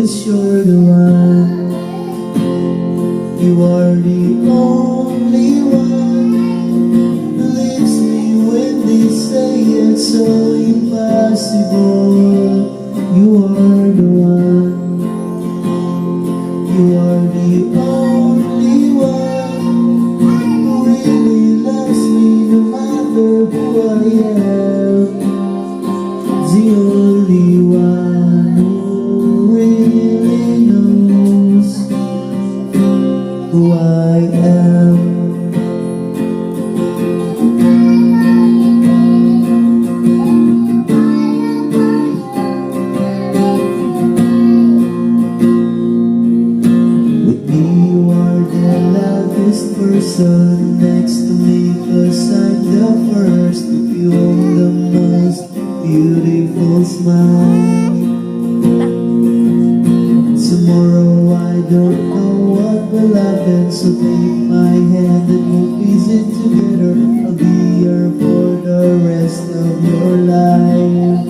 'cause you're the one. You are the only one who leaves me when they say it's so impossible. You are the one. You are the only one who really loves me no matter who I am. The only one who really knows who I am. With me you are the loudest person next to me, 'cause I'm the first to feel the most beautiful smile. Tomorrow I don't know what will happen, so take my hand and we'll piece it together. I'll be here for the rest of your life.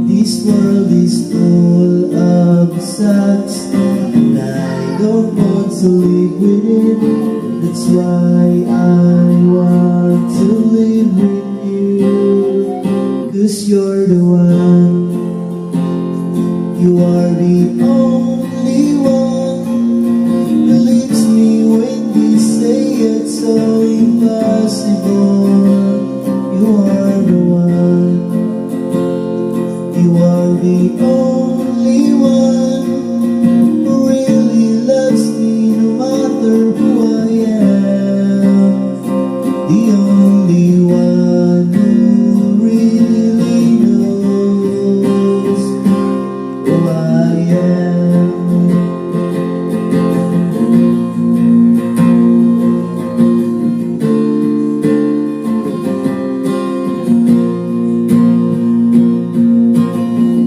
This world is full of sucks, and I don't want to live with it. That's why I want to live with you, 'cause you're the one. You are the only one who leaves me when they say it's so impossible. You are the one. You are the only one who really loves me no matter who I am. The only one who really knows who I am.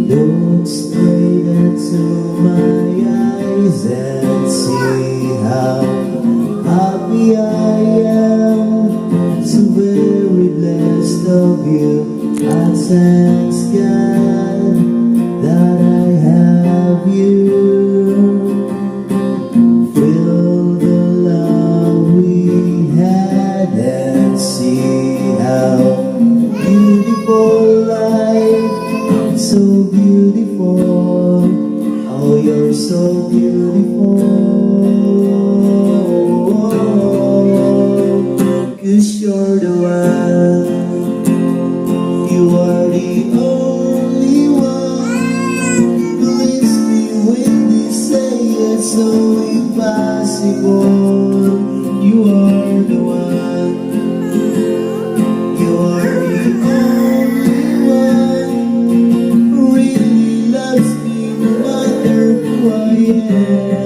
Look straight into my eyes and see how happy I am. So very blessed of you. I thank God that I have you. Feel the love we had and see how beautiful life. So beautiful, oh you're so beautiful, 'cause you're the one. You are the only one who leaves me when they say it's so impossible. You are the one. You are the only one who really loves me no matter who I am.